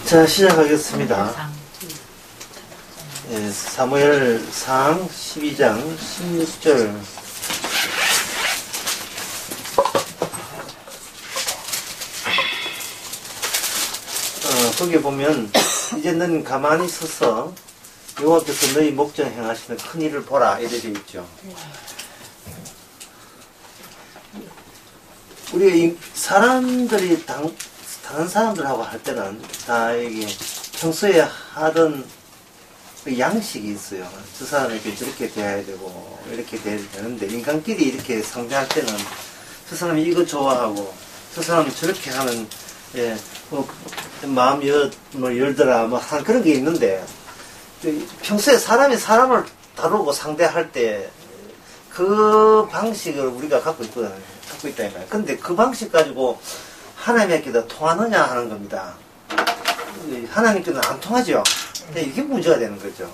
자, 시작하겠습니다. 예, 사무엘상 12장 16절. 거기 보면 이제 너는 가만히 서서 여호와께서 너희 목전 행하시는 큰 일을 보라 이렇게 되어 있죠. 우리 사람들이 다른 사람들하고 할 때는 다 이게 평소에 하던 그 양식이 있어요. 저 사람에게 저렇게 대해야 되고 이렇게 대해야 되는데 인간끼리 이렇게 상대할 때는 저 사람이 이거 좋아하고 저 사람은 저렇게 하는 마음 열더라 뭐 한 그런 게 있는데 평소에 사람이 사람을 다루고 상대할 때 그 방식을 우리가 갖고 있다 이 말이에요. 근데 그 방식 가지고 하나님께도 통하느냐 하는 겁니다. 하나님께는 안 통하죠. 근데 이게 문제가 되는 거죠.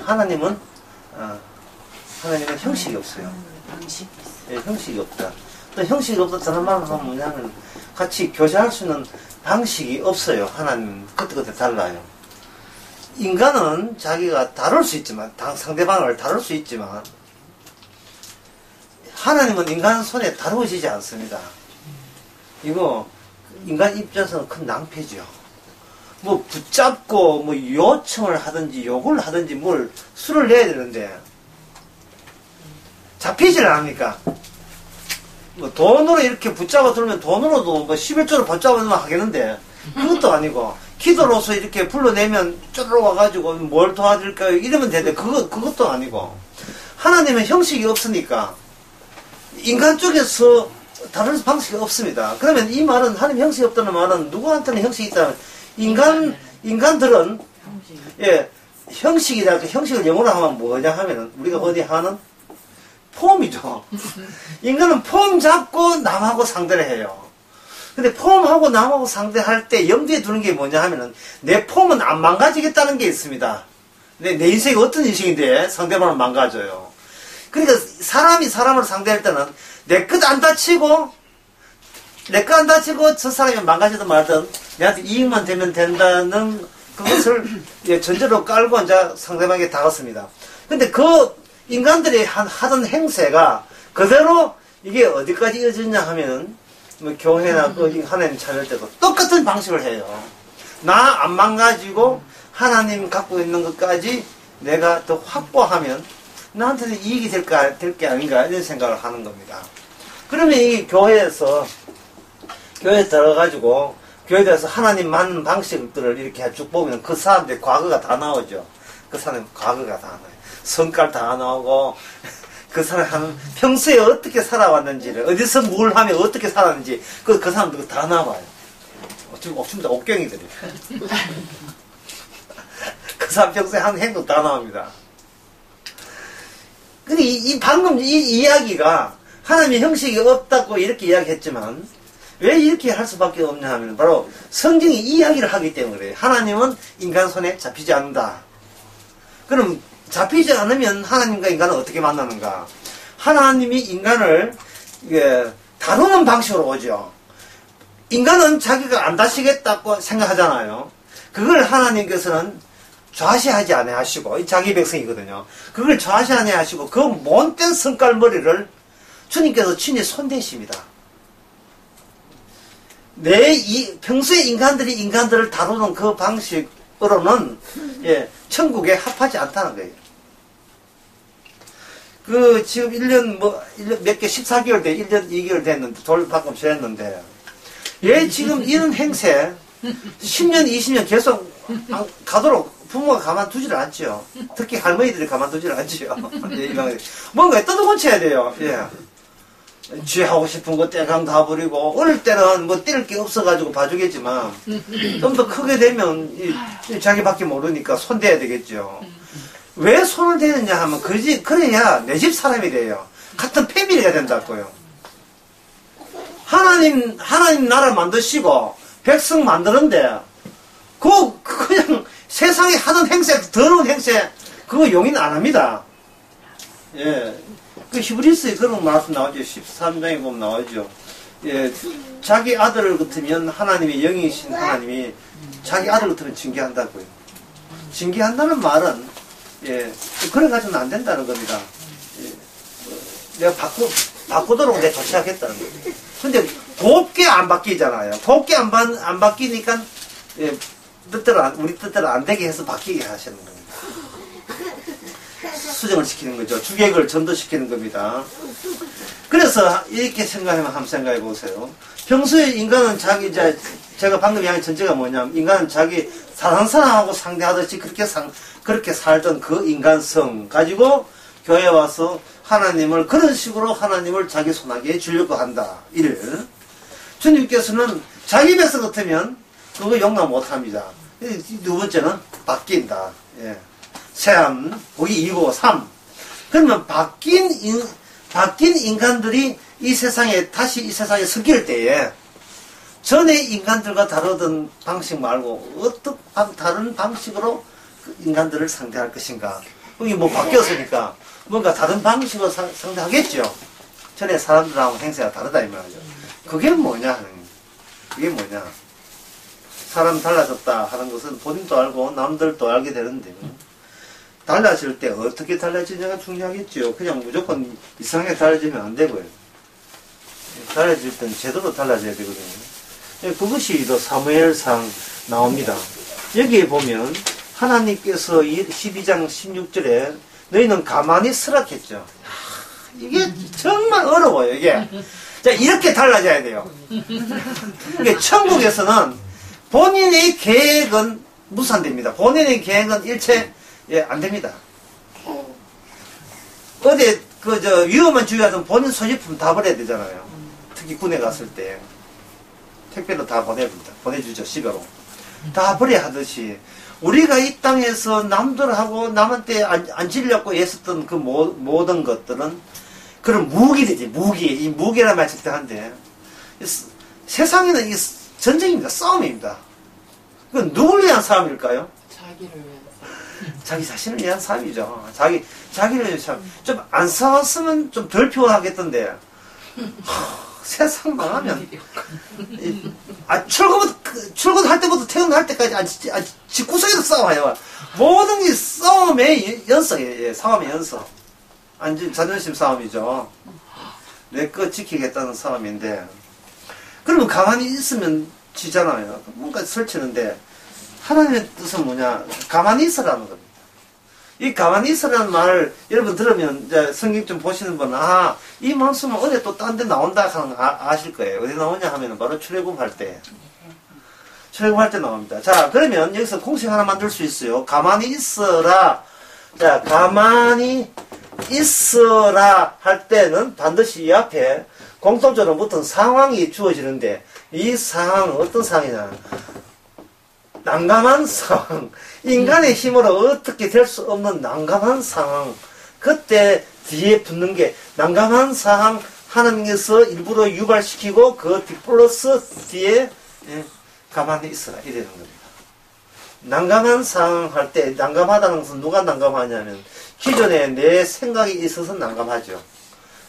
하나님은 형식이 없어요. 형식이 없다. 또 형식이 없다는 말은 뭐냐면 같이 교제할 수 있는 방식이 없어요. 하나님은 그때그때 달라요. 인간은 자기가 다룰 수 있지만 상대방을 다룰 수 있지만 하나님은 인간 손에 다루어지지 않습니다. 이거 인간 입장에서는 큰 낭패죠. 뭐 붙잡고 뭐 요청을 하든지 욕을 하든지 뭘 수를 내야 되는데 잡히질 않으니까 뭐 돈으로 이렇게 붙잡아 두면 돈으로도 뭐 11조를 붙잡아 두면 하겠는데 그것도 아니고 기도로서 이렇게 불러내면 쪼르르 와가지고 뭘 도와줄까요 이러면 되는데 그것도 아니고 하나님은 형식이 없으니까 인간 쪽에서 다른 방식이 없습니다. 그러면 이 말은 하나님 형식이 없다는 말은 누구한테는 형식이 있다면 인간들은 형식이라도 형식을 영어로 하면 뭐냐 하면은 우리가 어디 하는 폼이죠. 인간은 폼 잡고 남하고 상대를 해요. 근데 폼하고 남하고 상대할 때 염두에 두는 게 뭐냐 하면은 내 폼은 안 망가지겠다는 게 있습니다. 내 인생이 어떤 인생인데 상대방을 망가져요. 그러니까 사람이 사람을 상대할 때는 내 끝 안 다치고 저 사람이 망가지든 말든 내한테 이익만 되면 된다는 그것을 전제로 깔고 이제 상대방에게 다가섭니다. 근데 그 인간들이 하던 행세가 그대로 이게 어디까지 이어지냐 하면은 뭐 교회나 하나님 찾을 때도 똑같은 방식을 해요. 나 안 망가지고 하나님 갖고 있는 것까지 내가 더 확보하면 나한테는 이익이 될 게 아닌가 이런 생각을 하는 겁니다. 그러면 이 교회에 들어가지고 교회에 대해서 하나님 맞는 방식들을 이렇게 쭉 보면 그 사람들의 과거가 다 나오죠. 그 사람의 과거가 다 나와요. 성깔 다 나오고 그 사람 평소에 어떻게 살아왔는지를 어디서 뭘 하며 어떻게 살았는지 그 사람들 다 나와요. 어쩜 다 옥경이들이에요. 그 사람 평소에 하는 행동 다 나옵니다. 근데 방금 이 이야기가 하나님의 형식이 없다고 이렇게 이야기했지만 왜 이렇게 할 수밖에 없냐 하면 바로 성경이 이야기를 하기 때문에 그래요. 하나님은 인간 손에 잡히지 않는다. 그럼 잡히지 않으면 하나님과 인간은 어떻게 만나는가? 하나님이 인간을 다루는 방식으로 오죠. 인간은 자기가 안 다치겠다고 생각하잖아요. 그걸 하나님께서는 좌시하지 아니하시고 자기 백성이거든요. 그걸 좌시 아니하시고 그 못된 성깔머리를 주님께서 친히 손대십니다. 평소에 인간들을 다루는 그 방식으로는 천국에 합하지 않다는 거예요. 지금 1년 몇 개 14개월 1년 2개월 됐는데 돌 방금 지났는데 지금 이런 행세 10년 20년 계속 가도록 부모가 가만두지를 않지요. 특히 할머니들이 가만두지를 않지요. 뭔가 뜯어고쳐야 돼요. 쥐 하고 싶은 거 떼강 다 버리고 어릴 때는 뭐 때릴 게 없어가지고 봐주겠지만 좀 더 크게 되면 자기밖에 모르니까 손대야 되겠죠. 왜 손을 대느냐 하면 그래야 내 집 사람이 돼요. 같은 패밀리가 된다고요. 하나님 나라 만드시고 백성 만드는데 그냥 세상에 하는 행세, 더러운 행세 그거 용인 안 합니다. 그 히브리스에 그런 말씀 나오죠. 13장에 보면 나오죠. 자기 아들 같으면 하나님의 영이신 하나님이 자기 아들 같으면 징계한다고요. 징계한다는 말은, 예, 그래가지고는 안 된다는 겁니다. 예, 내가 바꾸도록 내가 조치하겠다는 거예요. 근데 곱게 안 바뀌잖아요. 곱게 안 바뀌니까, 예, 우리 뜻대로 안 되게 해서 바뀌게 하시는 겁니다. 수정을 시키는 거죠. 주객을 전도시키는 겁니다. 그래서 이렇게 생각하면 한번 생각해 보세요. 평소에 인간은 제가 방금 이야기한 전제가 뭐냐면, 인간은 자기 다른 사람하고 상대하듯이 그렇게 살던 그 인간성 가지고 교회에 와서 하나님을, 그런 식으로 하나님을 자기 손아귀에 주려고 한다. 이를. 주님께서는 자기 백성 같으면 그거 용납 못 합니다. 두 번째는 바뀐다. 예. 세암, 보기 2고 3. 그러면 바뀐 인간들이 다시 이 세상에 섞일 때에 전의 인간들과 다루던 방식 말고 다른 방식으로 그 인간들을 상대할 것인가. 여기 뭐 바뀌었으니까 뭔가 다른 방식으로 상대하겠죠. 전에 사람들하고 행세가 다르다 이 말이죠. 그게 뭐냐 하는 거예요. 그게 뭐냐. 사람 달라졌다 하는 것은 본인도 알고 남들도 알게 되는데, 달라질 때 어떻게 달라지냐가 중요하겠죠. 그냥 무조건 이상하게 달라지면 안 되고요. 달라질 때는 제대로 달라져야 되거든요. 그것이 또 사무엘상 나옵니다. 여기에 보면 하나님께서 12장 16절에 너희는 가만히 서라 했죠. 이게 정말 어려워요, 이게. 자, 이렇게 달라져야 돼요. 그러니까 천국에서는 본인의 계획은 무산됩니다. 본인의 계획은 일체 안 됩니다. 어디 위험한 주의하던 본인 소지품 다 버려야 되잖아요. 특히 군에 갔을 때 택배로 다 보내주죠. 시가로 다 버려야 하듯이 우리가 이 땅에서 남들하고 남한테 안 질려고 애썼던 그 모든 것들은 그런 무기들이지. 이 무기란 말 적당한데, 세상에는 이 전쟁입니다. 싸움입니다. 그건 누굴 위한 싸움일까요? 자기를 위한 싸움. 자기 자신을 위한 싸움이죠. 자기를 위한 싸움. 좀 안 싸웠으면 좀 덜 피곤하겠던데. 세상 망하면. 출근할 때부터 퇴근할 때까지 집구석에서 싸워요. 모든 게 싸움의 연속이에요. 싸움의 연속. 자존심 싸움이죠. 내 거 지키겠다는 싸움인데, 그러면 가만히 있으면 지잖아요. 뭔가 설치는데, 하나님의 뜻은 뭐냐? 가만히 있으라는 겁니다. 이 가만히 있으라는 말을 여러분 들으면, 이제 성경 좀 보시는 분은, 이 말씀은 어디 또 딴 데 나온다 하는 거 아실 거예요. 어디 나오냐 하면 바로 출애굽할 때. 출애굽할 때 나옵니다. 자, 그러면 여기서 공식 하나 만들 수 있어요. 가만히 있어라. 자, 가만히 있어라 할 때는 반드시 이 앞에 공통적으로 붙은 상황이 주어지는데, 이 상황은 어떤 상황이냐? 난감한 상황. 인간의 힘으로 어떻게 될 수 없는 난감한 상황. 그때 뒤에 붙는 게 난감한 상황, 하나님께서 일부러 유발시키고 그 플러스 뒤에 가만히 있어라 이러는 겁니다. 난감한 상황 할 때, 난감하다는 것은 누가 난감하냐면 기존에 내 생각이 있어서 난감하죠.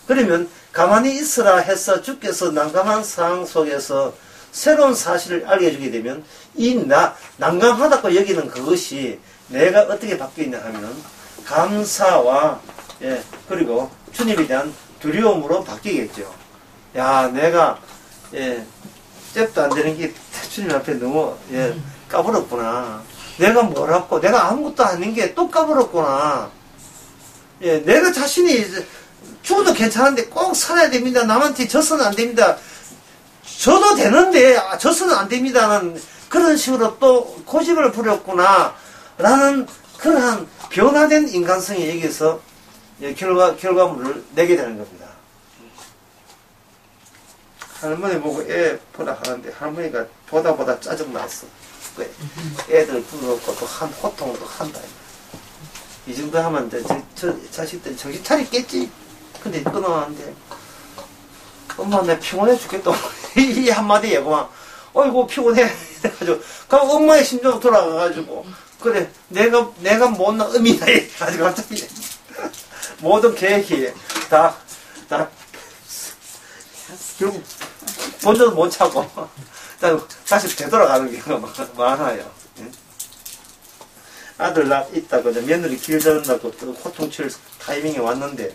그러면 가만히 있으라 해서 주께서 난감한 상황 속에서 새로운 사실을 알려주게 되면 난감하다고 여기는 그것이 내가 어떻게 바뀌었냐 하면 감사와 그리고 주님에 대한 두려움으로 바뀌겠죠. 야, 내가 잽도 안 되는 게 주님 앞에 너무 까불었구나. 내가 뭐라고, 내가 아무것도 아닌 게 또 까불었구나. 내가 자신이 죽어도 괜찮은데 꼭 살아야 됩니다. 남한테 져서는 안 됩니다. 져도 되는데 져서는 안 됩니다는 그런 식으로 또 고집을 부렸구나 라는 그러한 변화된 인간성이 여기서 결과물을 내게 되는 겁니다. 할머니 보고 애 보라 하는데 할머니가 보다 짜증났어. 애들 부럽고 또 호통도 한다. 이 정도 하면 저 자식들 정신 차리겠지. 근데 끊어왔는데 엄마 내 피곤해 죽겠다. 이 한마디에 그만 어이구 피곤해 해가지고 그럼 엄마의 심정 돌아가가지고 그래 내가 못난 의미다 해가지고 갑자기 모든 계획이 다 결국 본전도 못 차고 다시 되돌아가는 경우가 많아요. 아들 있다고 며느리 길들인다고 또 호통칠 타이밍이 왔는데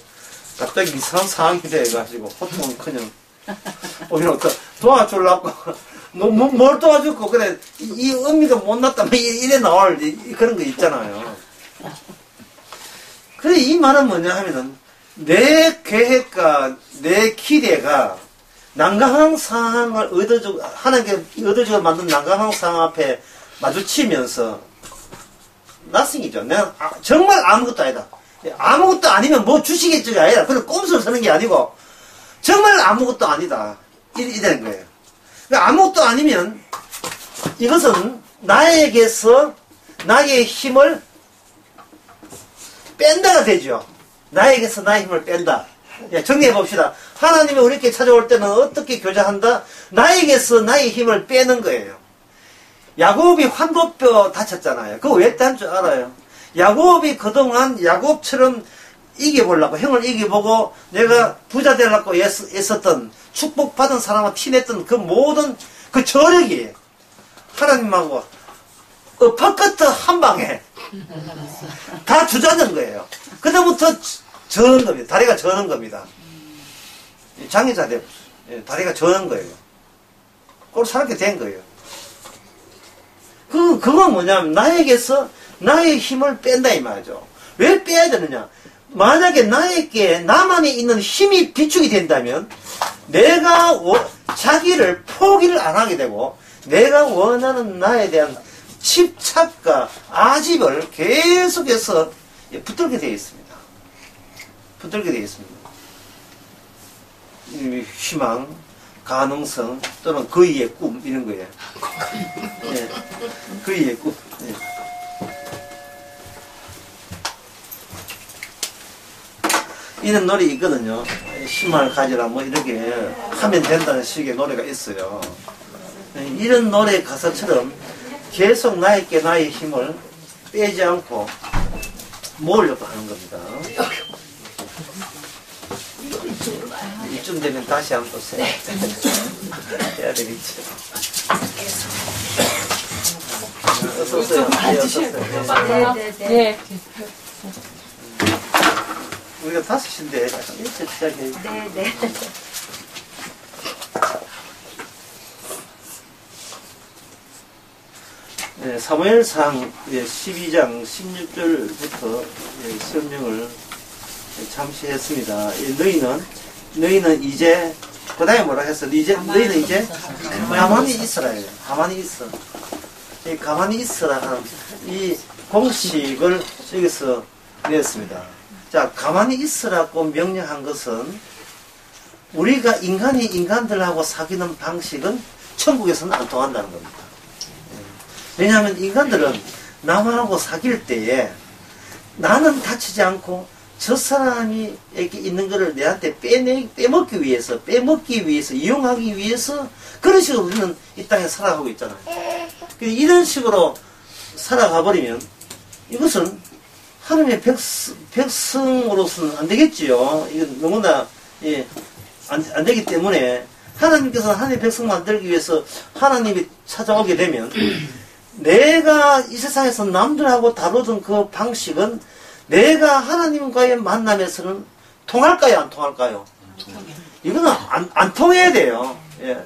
갑자기 이상한 상황이 돼가지고 호통은 그냥 오히려 도와주려고 뭘 도와주고 그래 이 의미가 못났다 이래 나올 그런 거 있잖아요. 그래 이 말은 뭐냐 하면은 내 계획과 내 기대가 난감한 상황을 하나님께 얻어주고 만든 난감한 상황 앞에 마주치면서 nothing이죠. 내가 정말 아무것도 아니다. 아무것도 아니면 뭐 주시겠지가 아니라 그냥 꼼수를 서는 게 아니고 정말 아무것도 아니다. 이런 거예요. 그러니까 아무것도 아니면 이것은 나에게서 나의 힘을 뺀다가 되죠. 나에게서 나의 힘을 뺀다. 정리해 봅시다. 하나님이 우리께 찾아올 때는 어떻게 교제한다? 나에게서 나의 힘을 빼는 거예요. 야곱이 환도뼈 다쳤잖아요. 그거 왜 딴 줄 알아요? 야곱이 그동안 야곱처럼 이겨보려고, 형을 이겨보고 내가 부자 되려고 애썼던, 축복받은 사람을 티냈던 그 모든 그 저력이 하나님하고 엎어컷 한 방에 다 주저앉은 거예요. 그다음부터 저는 겁니다. 다리가 저는 겁니다. 장애자 돼 다리가 저는 거예요. 꼴 살게 된 거예요. 그건 뭐냐면 나에게서 나의 힘을 뺀다 이 말이죠. 왜 빼야 되느냐? 만약에 나만이 있는 힘이 비축이 된다면 내가 자기를 포기를 안 하게 되고 내가 원하는 나에 대한 집착과 아집을 계속해서 붙들게 되어 있습니다. 붙들게 되어 있습니다. 희망, 가능성 또는 거의의 꿈 이런 거예요. 네. 거의의 꿈. 네. 이런 노래 있거든요. 희망을 가지라 뭐 이렇게 하면 된다는 식의 노래가 있어요. 이런 노래 가사처럼 계속 나에게 나의 힘을 빼지 않고 모으려고 하는 겁니다. 이쯤 되면 다시 한번 해야 되겠죠. 어서 오세요. 네. 우리가 5시인데 일찍 시작해요. 네. 네, 사무엘상 12장 16절부터 설명을 잠시 했습니다. 너희는 이제 그 다음에 뭐라 했어? 너희는 이제 가만히 있어라. 가만히 있어. 이 가만히 있어라 하는 이 공식을 여기서 내었습니다. 자, 가만히 있으라고 명령한 것은 우리가 인간들하고 사귀는 방식은 천국에서는 안 통한다는 겁니다. 왜냐하면 인간들은 남하고 사귈 때에 나는 다치지 않고 저 사람이 이렇게 있는 것을 내한테 빼먹기 위해서, 이용하기 위해서 그런 식으로 우리는 이 땅에 살아가고 있잖아요. 이런 식으로 살아가 버리면 이것은 하나님의 백성으로서는 안 되겠지요. 이건 너무나 안 되기 때문에 하나님께서는 하나님의 백성 만들기 위해서 하나님이 찾아오게 되면 내가 이 세상에서 남들하고 다루던 그 방식은 내가 하나님과의 만남에서는 통할까요? 안 통할까요? 이거는 안 통해야 돼요. 예.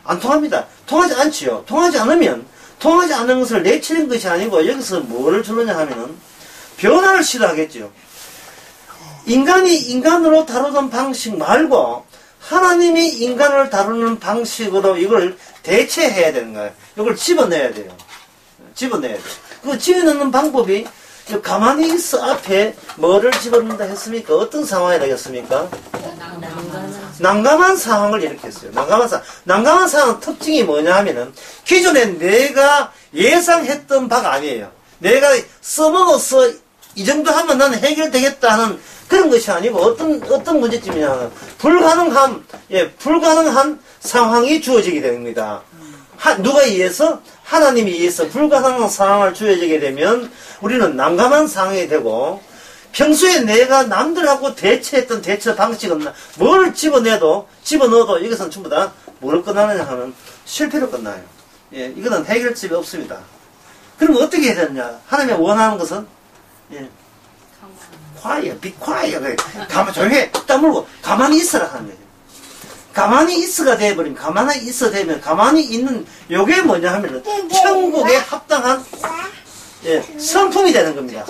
안 통합니다. 통하지 않지요. 통하지 않은 것을 내치는 것이 아니고 여기서 뭐를 주느냐 하면은 변화를 시도하겠죠. 인간이 인간으로 다루던 방식 말고 하나님이 인간을 다루는 방식으로 이걸 대체해야 되는 거예요. 이걸 집어내야 돼요. 그 집어넣는 방법이 가만히 있어 앞에 뭐를 집어넣는다 했습니까? 어떤 상황이 되겠습니까? 난감한 상황을 일으켰어요. 난감한 상황 특징이 뭐냐 하면은 기존에 내가 예상했던 바가 아니에요. 내가 써먹어서 이 정도 하면 나는 해결되겠다 하는 그런 것이 아니고 어떤 문제점이냐 불가능한 상황이 주어지게 됩니다. 누가 의해서? 하나님이 의해서 불가능한 상황을 주어지게 되면 우리는 난감한 상황이 되고 평소에 내가 남들하고 대처했던 대처 방식은 뭘 집어넣어도 이것은 전부 다 뭐로 끝나느냐 하면 실패로 끝나요. 예, 이거는 해결책이 없습니다. 그럼 어떻게 해야 되느냐? 하나님이 원하는 것은 예, quiet, be quiet. 조용히 딱 물고 가만히 있어라 하는 거예요. 가만히 있어가 돼버리면, 가만히 있어 되면, 가만히 있는 요게 뭐냐 하면은 천국에 합당한 예, 성품이 되는 겁니다.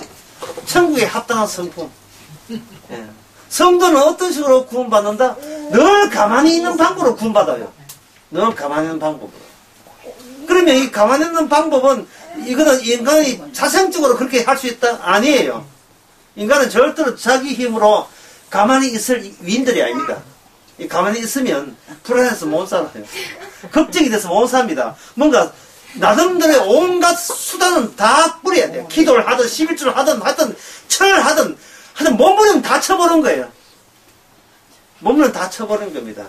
천국에 합당한 성품. 예. 성도는 어떤 식으로 구원받는다? 늘 가만히 있는 방법으로 구원받아요. 늘 가만히 있는 방법으로. 그러면 이 가만히 있는 방법은 이거는 인간이 자생적으로 그렇게 할 수 있다? 아니에요. 인간은 절대로 자기 힘으로 가만히 있을 위인들이 아닙니다. 가만히 있으면 불안해서 못 살아요. 걱정이 돼서 못 삽니다. 뭔가 나름대로의 온갖 수단은 다 뿌려야 돼요. 기도를 하든 11주를 하든 철을 하든 몸부림 다 쳐버린 거예요. 몸부림 다 쳐버린 겁니다.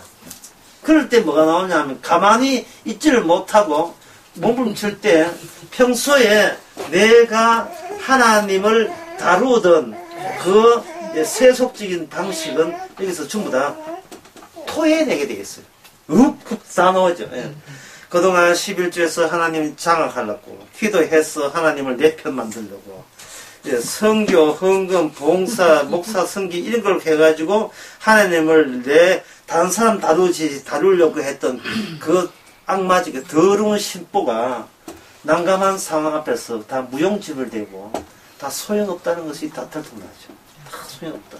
그럴 때 뭐가 나오냐 하면 가만히 있지를 못하고 몸부림 칠 때 평소에 내가 하나님을 다루던 그 세속적인 방식은 여기서 전부 다 토해내게 되겠어요. 욱욱 싸놓죠. 예. 그동안 11주에서 하나님 장악하려고 기도해서 하나님을 내 편 만들려고 예, 성교, 헌금, 봉사, 목사, 성기 이런 걸 해가지고 하나님을 다른 사람 다루려고 했던 그 악마지게 더러운 심보가 난감한 상황 앞에서 다 무용지물되고 다 소용없다는 것이 다 들통나죠. 다 소용없다.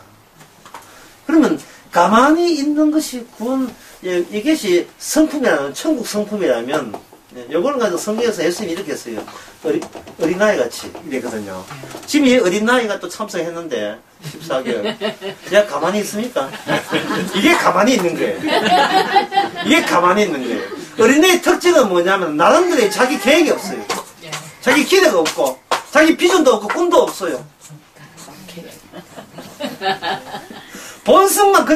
그러면 가만히 있는 것이 구원, 이것이 성품이라면, 천국 성품이라면, 요거를 가지고 성경에서 예수님이 이렇게 했어요. 어린아이 같이 이랬거든요. 지금 이 어린아이가 또 참석했는데, 14개월. 야, 가만히 있습니까? 이게 가만히 있는 거예요. 이게 가만히 있는 거예요. 어린아이의 특징은 뭐냐면, 나름대로 자기 계획이 없어요. 자기 기대가 없고, 자기 비전도 없고, 꿈도 없어요. 본성만,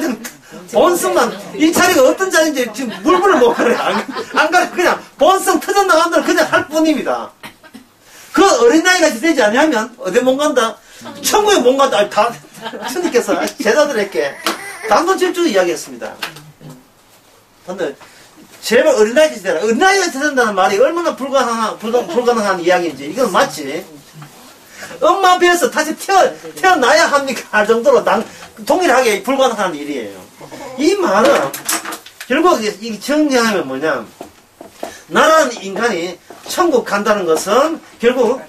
이 자리가 어떤 자리인지 지금 물불을 못 가려. 안 가려. 그냥 본성 터져나간 대로 그냥 할 뿐입니다. 그 어린아이같이 되지 않으면, 어디 못 간다? 천국에 못 간다. 다, 주님께서 제자들에게 단도직입적으로 이야기했습니다. 근데, 제발 어린아이같이 되라. 어린아이같이 된다는 말이 얼마나 불가능한 이야기인지, 이건 맞지. 엄마 배에서 다시 태어나야 합니까? 할 정도로 동일하게 불가능한 일이에요. 이 말은 결국 이 정리하면 뭐냐? 나라는 인간이 천국 간다는 것은 결국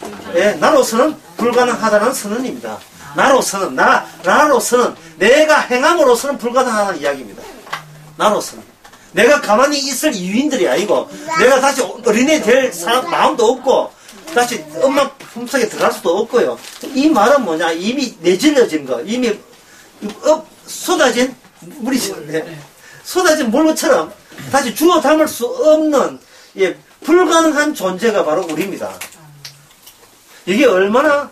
나로서는 불가능하다는 선언입니다. 나로서는 내가 행함으로서는 불가능하다는 이야기입니다. 나로서는 내가 가만히 있을 이유인들이 아니고 내가 다시 어린애 될 마음도 없고 다시 엄마 품속에 들어갈 수도 없고요. 이 말은 뭐냐? 이미 내질러진 거, 이미 쏟아진 물이죠. 쏟아진 물처럼 다시 주워 담을 수 없는 불가능한 존재가 바로 우리입니다. 이게 얼마나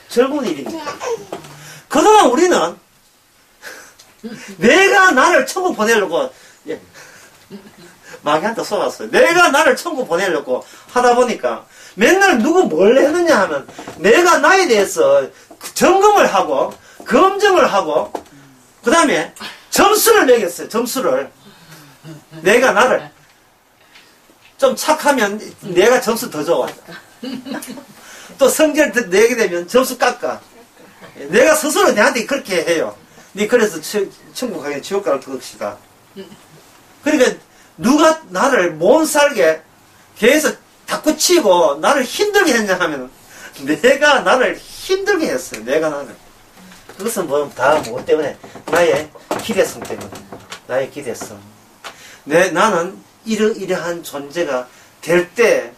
즐거운 일입니까? 그동안 우리는 내가 나를 천국 보내려고 마귀한테 속았어요. 내가 나를 천국 보내려고 하다 보니까 맨날 누구 뭘 했느냐 하면 내가 나에 대해서 점검을 하고 검증을 하고 그 다음에 점수를 매겼어요. 점수를 내가 나를 좀 착하면 내가 점수 더 좋아. 또 성질 내게 되면 점수 깎아. 내가 스스로 내한테 그렇게 해요. 네 그래서 천국 가게 지옥 갈 것이다. 그러니까 누가 나를 못 살게 계속 탁구치고 나를 힘들게 했냐 하면 내가 나를 힘들게 했어요. 내가 나를. 그것은 다 뭐 때문에? 나의 기대성 때문에. 나의 기대성. 나는 이러한 존재가 될 때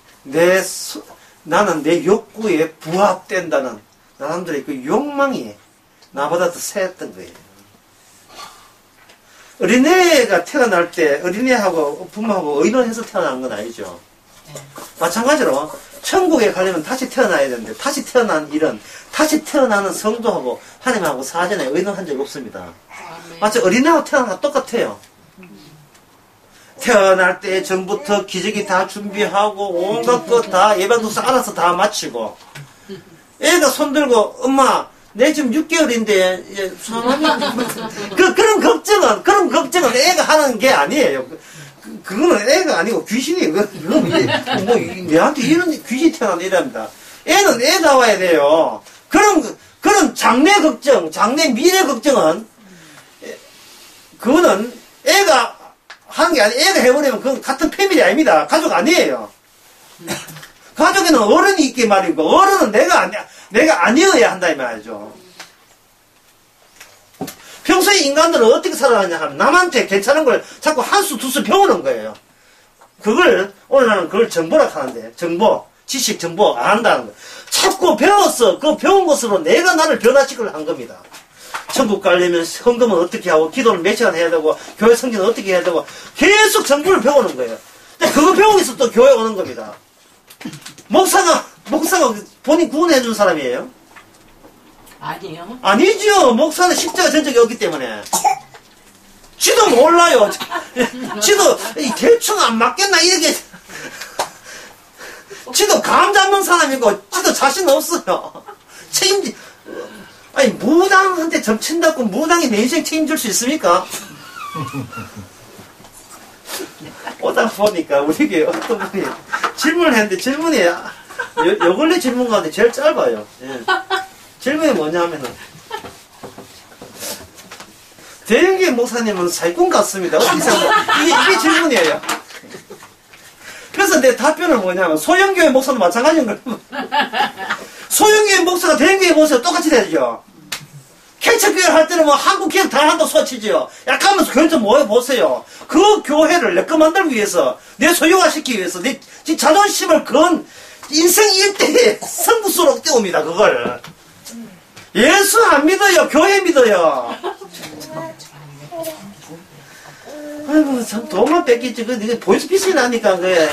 나는 내 욕구에 부합된다는 사람들의 그 욕망이 나보다 더 세했던 거예요. 어린애가 태어날 때 어린애하고 부모하고 의논해서 태어난 건 아니죠. 마찬가지로 천국에 가려면 다시 태어나야 되는데 다시 태어난 일은 다시 태어나는 성도하고 하나님하고 사전에 의논한 적이 없습니다. 마치 어린애하고 태어난 거 똑같아요. 태어날 때 전부터 기저귀 다 준비하고 온갖 것 다 예방도서 알아서 다 마치고 애가 손들고 엄마 내 지금 6개월인데 그런 걱정은 애가 하는 게 아니에요. 그거는 애가 아니고 귀신이에요. 그건 뭐, 내한테 이런 귀신이 태어난다 이랍니다. 애는 애 나와야 돼요. 그런 장래 걱정, 장래 미래 걱정은, 그거는 애가 하는 게 아니고, 애가 해버리면 그건 같은 패밀리 아닙니다. 가족 아니에요. 가족에는 어른이 있게 말이고, 어른은 내가 아니어야 한다, 이 말이죠. 평소에 인간들은 어떻게 살아가냐 하면, 남한테 괜찮은 걸 자꾸 한 수, 두 수 배우는 거예요. 그걸, 오늘 나는 그걸 정보라 하는데, 정보, 지식, 정보 안 한다는 거. 자꾸 배웠어. 그 배운 것으로 내가 나를 변화시키려 한 겁니다. 천국 가려면 헌금은 어떻게 하고, 기도는 몇 시간 해야 되고, 교회 성기는 어떻게 해야 되고, 계속 정보를 배우는 거예요. 근데 그거 배우고 있어 또 교회 오는 겁니다. 목사가 본인 구원해 준 사람이에요? 아니요. 아니죠. 목사는 십자가 전적이 없기 때문에. 지도 몰라요. 지도 대충 안 맞겠나 이렇게. 지도 감 잡는 사람이고 지도 자신 없어요. 아니 무당한테 점친다고 무당이 내 인생 책임질 수 있습니까? 오다 보니까 우리 교회 어떤 분이 질문을 했는데 질문이 요 근래 질문 가운데 제일 짧아요. 예. 질문이 뭐냐 하면은 대형교회 목사님은 사기꾼 같습니다. 이게 질문이에요. 그래서 내 답변은 뭐냐면 소형교회 목사도 마찬가지인 거예요. 소형교회 목사가 대형교회 목사가 똑같이 되죠. 개척교회 할 때는 뭐 한국교회 다 한다고 소치죠. 약하면서 교회 좀 모여보세요. 그 교회를 내 거 만들기 위해서 내 소유화시키기 위해서 내 자존심을 건 인생 일대에 성부수로 띄웁니다. 그걸 예수 안 믿어요. 교회 믿어요. 아이고 참 돈만 뺏기지. 이게 보이스피싱이 나니까 그게.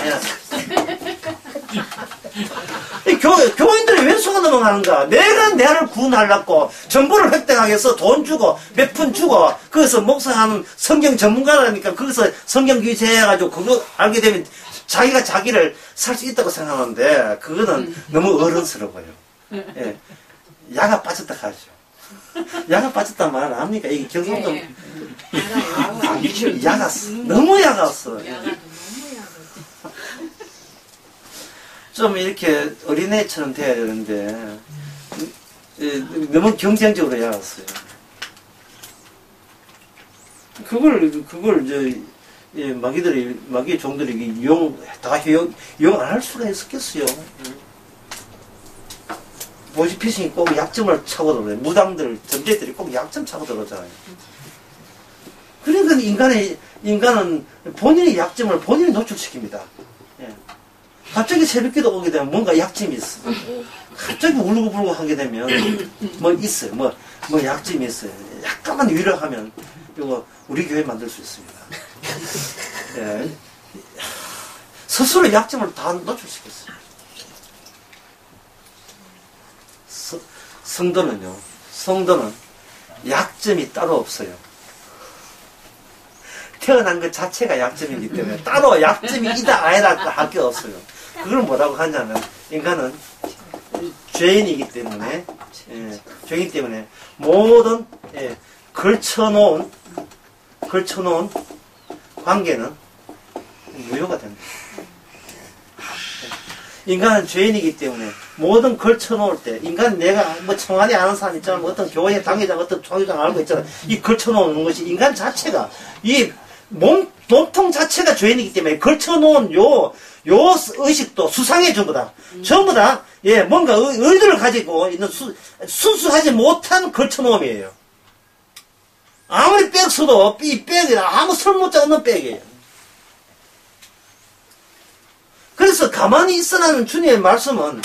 교인들이 왜 속아 넘어가는가? 내가 나를 구원하려고 정보를 획득하기 위해서 돈 주고 몇 푼 주고 거기서 목사하는 성경 전문가라니까 거기서 성경 규제해가지고 그거 알게 되면 자기가 자기를 살 수 있다고 생각하는데 그거는 너무 어른스러워요. 예. 야가 빠졌다 하죠. 야가 빠졌단 말 안 합니까? 이게 경상도 야가 너무 야갔어. 좀 이렇게 어린애처럼 돼야 되는데 너무 경쟁적으로 야갔어요. 그걸 마귀 종들이 이용 안 할 수가 있었겠어요. 보이스피싱이 꼭 약점을 차고 들어요. 무당들, 점쟁이들이 꼭 약점 차고 들어오잖아요. 그러니까 인간은 본인의 약점을 본인이 노출시킵니다. 예. 갑자기 새벽기도 오게 되면 뭔가 약점이 있어. 갑자기 울고불고 하게 되면 뭐 있어요. 뭐 약점이 있어요. 약간만 위로하면 이거 우리 교회 만들 수 있습니다. 예. 스스로 약점을 다 노출시켰어요. 성도는 약점이 따로 없어요. 태어난 것 자체가 약점이기 때문에 따로 약점이 있다 아니다 할 게 없어요. 그걸 뭐라고 하냐면 인간은 죄인이기 때문에 죄인이기 때문에 모든 걸쳐놓은 관계는 무효가 됩니다. 인간은 죄인이기 때문에 모든 걸쳐놓을 때 인간 내가 뭐 청와대 아는 사람 있잖아. 뭐 어떤 교회 당회장 어떤 총회장 알고 있잖아. 이 걸쳐놓는 것이 인간 자체가 이 몸통 자체가 죄인이기 때문에 걸쳐놓은 요 의식도 수상해 전부 다. 전부 다 뭔가 의도를 가지고 있는 순수하지 못한 걸쳐놓음이에요. 아무리 백 써도 이 백이 아무 설모자 없는 백이에요. 그래서 가만히 있으라는 주님의 말씀은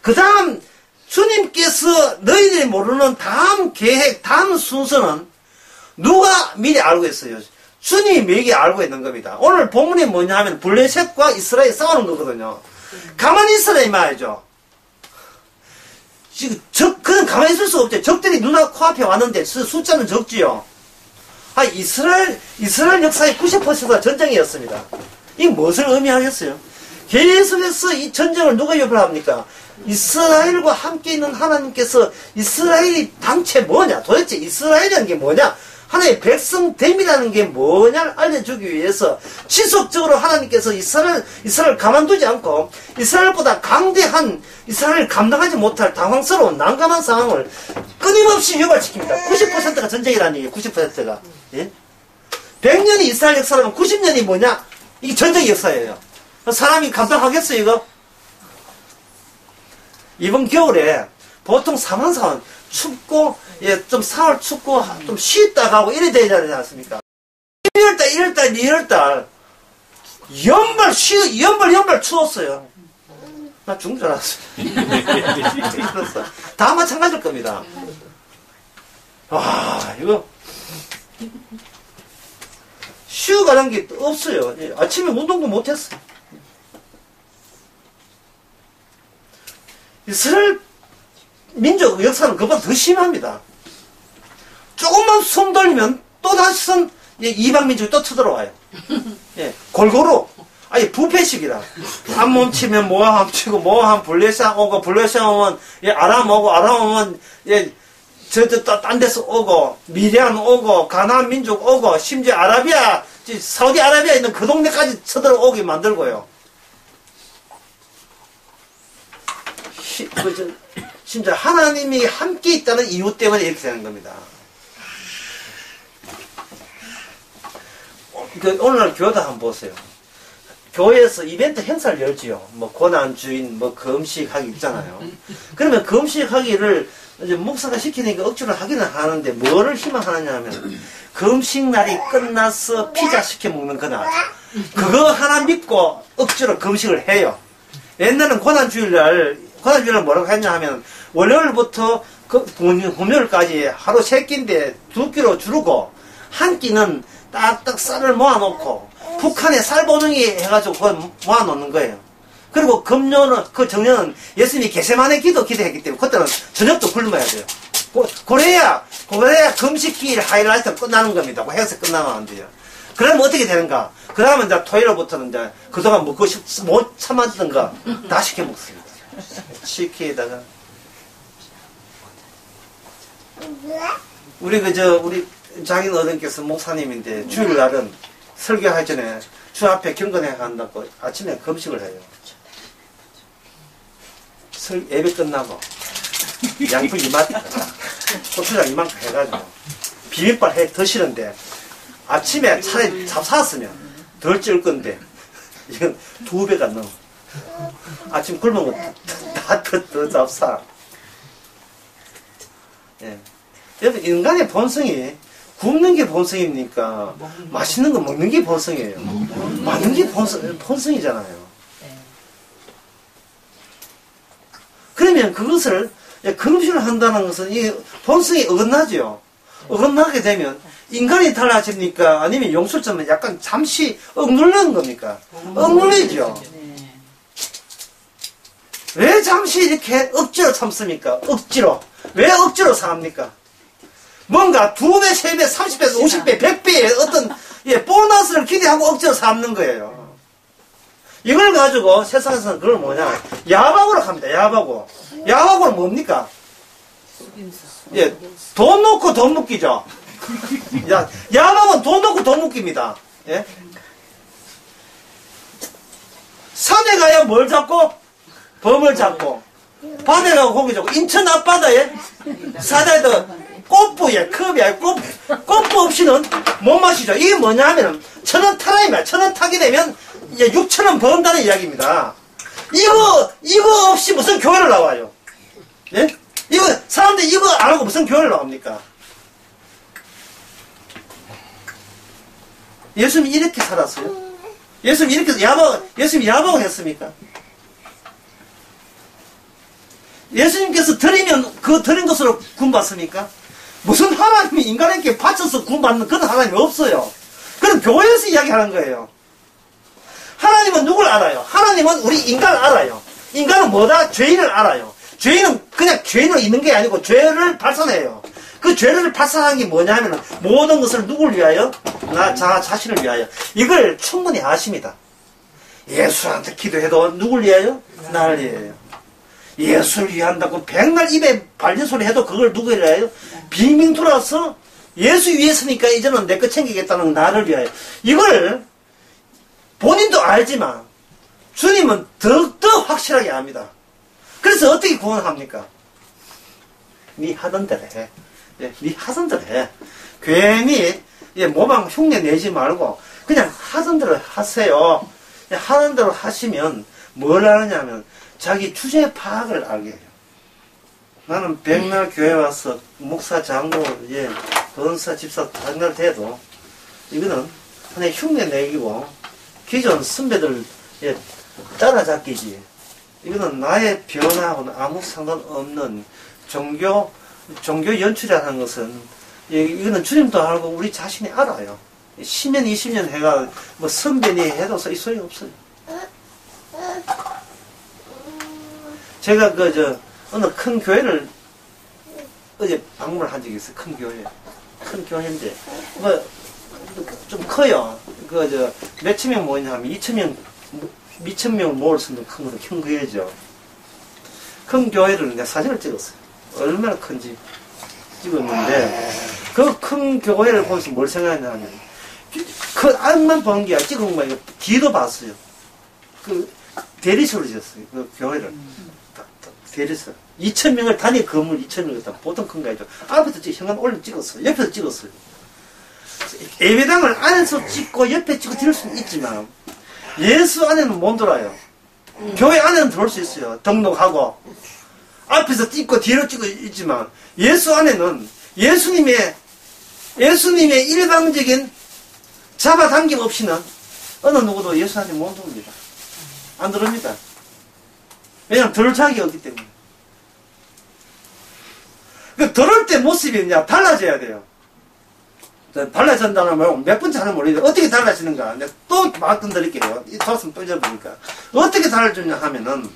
그 다음 주님께서 너희들이 모르는 다음 계획, 다음 순서는 누가 미리 알고 있어요? 주님이 미리 알고 있는 겁니다. 오늘 본문이 뭐냐 하면 블레셋과 이스라엘이 싸우는 거거든요. 가만히 있으라 이 말이죠. 지금 그는 가만히 있을 수 없죠. 적들이 눈앞 코앞에 왔는데 숫자는 적지요. 이스라엘 역사의 90%가 전쟁이었습니다. 이게 무엇을 의미하겠어요? 계속해서 이 전쟁을 누가 유발합니까? 이스라엘과 함께 있는 하나님께서 이스라엘이 당체 뭐냐? 도대체 이스라엘이라는 게 뭐냐? 하나님의 백성됨이라는 게 뭐냐를 알려주기 위해서 지속적으로 하나님께서 이스라엘을 가만두지 않고 이스라엘보다 강대한 이스라엘을 감당하지 못할 당황스러운 난감한 상황을 끊임없이 유발시킵니다. 90%가 전쟁이라는 얘기예요. 90%가. 예? 100년이 이스라엘 역사라면 90년이 뭐냐? 이게 전쟁의 역사예요. 사람이 감당하겠어요, 이거? 이번 겨울에 보통 3월 4월 춥고, 예, 좀 4월 춥고, 좀 쉬었다 가고 이래 되지 않습니까? 1월달, 1월달, 2월달, 연발 추웠어요. 나 죽는 줄 알았어요. 다 마찬가지일 겁니다. 와, 이거, 쉬어가는 게 없어요. 예, 아침에 운동도 못했어요. 이스라엘 민족 역사는 그보다 더 심합니다. 조금만 손 돌리면 또다시 이방민족이 또 쳐들어와요. 예, 골고루. 아니, 부패식이라. 한 몸치면 모함 치고, 모함, 블레셋 오고, 블레셋 오면, 예, 아람 오고, 아람 오면, 예, 딴 데서 오고, 미디안 오고, 가나안 민족 오고, 심지어 아라비아, 사우디아라비아에 있는 그 동네까지 쳐들어오게 만들고요. 진짜 하나님이 함께 있다는 이유 때문에 이렇게 되는 겁니다. 오늘 교회도 한번 보세요. 교회에서 이벤트 행사를 열지요. 뭐 고난주인, 뭐 금식하기 있잖아요. 그러면 금식하기를 이제 목사가 시키니까 억지로 하기는 하는데 뭐를 희망하느냐 하면 금식날이 끝나서 피자 시켜 먹는 그날. 그거 하나 믿고 억지로 금식을 해요. 옛날에는 고난주일날 뭐라고 했냐 하면 월요일부터 금요일까지 하루 3끼인데 2끼로 줄고 한 끼는 딱딱 쌀을 모아놓고 북한에 쌀보능이 해가지고 그걸 모아놓는 거예요. 그리고 정년은 예수님이 게세마네 기도했기 때문에 그때는 저녁도 굶어야 돼요. 고래야 금식기일 하이라이트 끝나는 겁니다. 행사 끝나면 안 돼요. 그러면 어떻게 되는가? 그 다음에 이제 토요일부터는 이제 그동안 먹고 못 참았던 거 다 시켜 먹습니다. 치킨에다가. 우리 장인 어른께서 목사님인데 주일날은 설교할 전에 주 앞에 경건회 한다고 아침에 금식을 해요. 예배 끝나고 양푼 이만큼 고추장 이만큼 해가지고 비빔밥 해 드시는데 아침에 차라리 잡사왔으면 덜 찔 건데 이건 2배가 넘어. 아침 굶은 거 더 잡사. 예. 여러분 인간의 본성이 굶는 게 본성입니까? 맛있는 거 먹는 게 본성이에요. 먹는 게 본성이잖아요. 그러면 그것을 금식을 한다는 것은 이 본성이 어긋나죠. 어긋나게 되면 인간이 달라집니까? 아니면 용술점은 약간 잠시 억눌리는 겁니까? 억눌리죠. 왜 잠시 이렇게 억지로 참습니까? 억지로. 왜 억지로 삽니까? 뭔가 2배, 3배, 30배, 50배, 100배의 어떤 보너스를 기대하고 억지로 삼는 거예요. 이걸 가지고 세상에서는 그걸 뭐냐? 야박으로 합니다. 야박으로. 야박으로 뭡니까? 예, 돈 놓고 돈 묶이죠. 야박은 돈 놓고 돈 묶입니다. 예? 산에 가야 뭘 잡고? 범을 잡고. 바다에 가고 고기 잡고. 인천 앞바다에 사다에도 꽃부에 컵이야. 꽃부 없이는 못 마시죠. 이게 뭐냐 하면 천원 타라입니다. 천원 타게 되면 6천원 번다는 이야기입니다. 이거 없이 무슨 교회를 나와요? 예? 사람들 이거 안 하고 무슨 교회를 나옵니까? 예수님이 이렇게 살았어요? 예수님이 이렇게 야박을 했습니까? 예수님께서 드리면 그 드린 것으로 구원받습니까? 무슨 하나님이 인간에게 바쳐서 구원받는 그런 하나님이 없어요. 그럼 교회에서 이야기하는 거예요. 하나님은 누굴 알아요? 하나님은 우리 인간을 알아요. 인간은 뭐다? 죄인을 알아요. 죄인은 그냥 죄인으로 있는 게 아니고 죄를 발산해요. 그 죄를 발산하는 게 뭐냐 하면 모든 것을 누굴 위하여? 나 자신을 위하여. 이걸 충분히 아십니다. 예수한테 기도해도 누굴 위하여? 나를 위하여. 예수를 위한다고 백날 입에 발린 소리 해도 그걸 누구를 위하여? 빙빙 돌아서 예수 위해서니까 이제는 내 거 챙기겠다는 나를 위하여. 이걸 본인도 알지만 주님은 더욱더 확실하게 압니다. 그래서 어떻게 구원합니까? 네 하던 대로 해. 네 하던 대로 해. 괜히 모방 흉내 내지 말고 그냥 하던 대로 하세요. 하던 대로 하시면 뭘 하느냐면 자기 주제 파악을 알게 해요. 나는 백날 교회 와서 목사, 장로, 권사, 집사 백날 돼도 이거는 그냥 흉내 내기고 기존 선배들 따라잡기지. 이거는 나의 변화하고는 아무 상관없는 종교 연출이라는 것은 이거는 주님도 알고 우리 자신이 알아요. 10년, 20년 해가 뭐 선배니 해도 소용이 없어요. 제가 어느 큰 교회를 어제 방문을 한 적이 있어요. 큰 교회. 큰 교회인데 좀 커요. 몇천 명 모이냐 하면 2천 명을 모을 수 있는 큰 교회죠. 큰 교회를 내가 사진을 찍었어요. 얼마나 큰지 찍었는데 그 큰 교회를 보면서 뭘 생각했냐 하면 그 앞만 보는 게 아니라 찍은 거예요. 뒤도 봤어요. 그 대리소를 지었어요. 그 교회를. 대리소. 2,000명을 단위 건물 2,000명을 다 보통 큰 거 아니죠. 앞에서 현관 올려 찍었어요. 옆에서 찍었어요. 예배당을 안에서 찍고 옆에 찍고 들을 수는 있지만 예수 안에는 못 들어요. 교회 안에는 들어올 수 있어요. 등록하고 앞에서 찍고 뒤로 찍고 있지만 예수 안에는 예수님의 일방적인 잡아당김 없이는 어느 누구도 예수 안에 못 들어옵니다. 안 들어옵니다. 왜냐하면 들을 자격이 없기 때문에. 들을 때 모습이 그냥 달라져야 돼요. 달라진다는 말은 몇 번 잘은 모르겠는데 어떻게 달라지는가 내가 또 말씀드릴게요. 좋았으면 또 잊어보니까 어떻게 달라지냐 하면은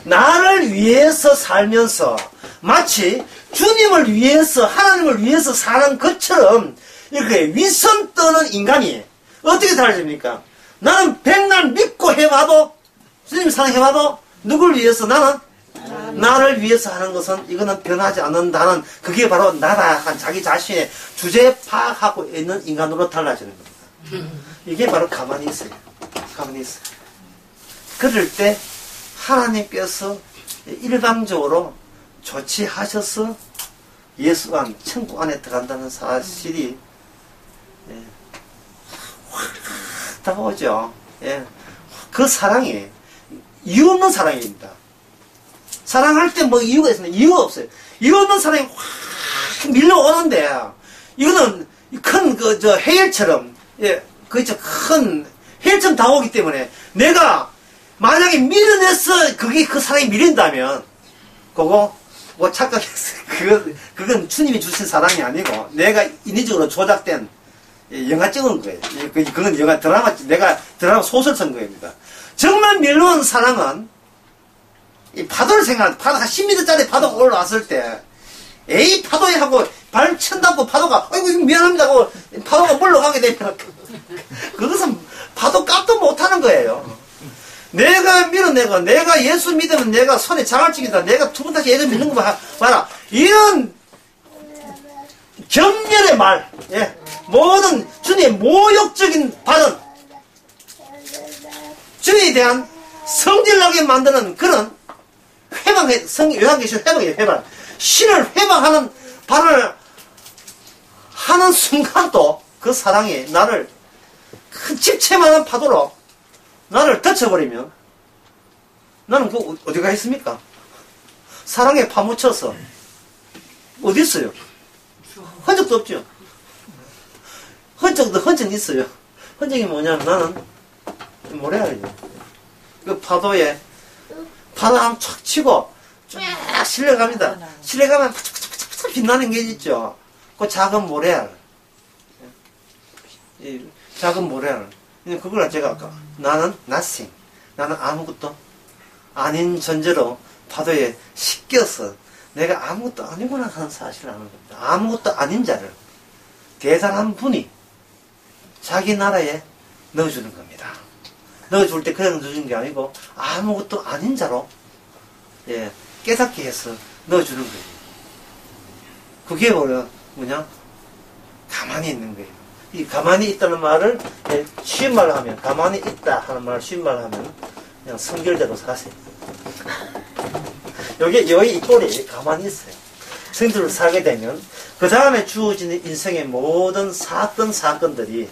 나를 위해서 살면서 마치 주님을 위해서 하나님을 위해서 사는 것처럼 이렇게 위선 떠는 인간이 어떻게 달라집니까? 나는 백날 믿고 해봐도 주님 사랑해봐도 누굴 위해서 나를 위해서 하는 것은 이거는 변하지 않는다는 그게 바로 나다 한 자기 자신의 주제 파악하고 있는 인간으로 달라지는 겁니다. 이게 바로 가만히 있어요. 가만히 있어요. 그럴 때 하나님께서 일방적으로 조치하셔서 예수 안, 천국 안에 들어간다는 사실이 확 다가오죠. 그 사랑이 이유 없는 사랑입니다. 사랑할 때 뭐 이유가 있으면 이유가 없어요. 이유 없는 사랑이 확 밀려오는데 이거는 큰 해일처럼 큰 해일처럼 다가오기 때문에 내가 만약에 밀어내서 그 사랑이 밀린다면 그거 뭐 착각했어요. 그건 주님이 주신 사랑이 아니고 내가 인위적으로 조작된 영화 찍은 거예요. 그건 영화 내가 드라마 소설 쓴 거입니다. 정말 밀려온 사랑은 이 파도를 파도 한 10m짜리 파도가 올라왔을 때 에이 파도에 하고 발 친다고 파도가 아이고 미안합니다 하고 파도가 물러가게 되면 그것은 파도 값도 못하는 거예요. 내가 밀어내고 내가 예수 믿으면 내가 손에 장알치기다 내가 두 번 다시 예수 믿는 거 봐라 이런 경멸의 말 모든 주님의 모욕적인 발언 주님에 대한 성질나게 만드는 그런 요한계시록 회방이에요. 회방. 신을 회방하는 발언을 하는 순간도 그 사랑이 나를 큰 집채만한 파도로 나를 덮쳐버리면 나는 그 어디가 있습니까? 사랑에 파묻혀서 어디 있어요? 흔적도 없죠. 흔적이 있어요. 흔적이 뭐냐면 나는 뭐래야죠. 그 파도에 파도 한번 촥 치고 쫙 실려갑니다. 실려가면 파짝파짝 빛나는 게 있죠. 그 작은 모래알. 작은 모래알. 그걸 제가 아까 나는 nothing. 나는 아무것도 아닌 존재로 파도에 씻겨서 내가 아무것도 아니구나 하는 사실을 아는 겁니다. 아무것도 아닌 자를 대단한 분이 자기 나라에 넣어주는 겁니다. 넣어줄 때 그냥 넣어주는 게 아니고 아무것도 아닌 자로 깨닫게 해서 넣어주는 거예요. 그게 뭐냐? 가만히 있는 거예요. 이 가만히 있다는 말을 쉬운 말로 하면, 가만히 있다 하는 말을 쉬운 말로 하면 그냥 성결대로 사세요. 여기 이 꼴이 가만히 있어요. 성결대로 살게 되면 그 다음에 주어지는 인생의 모든 사건들이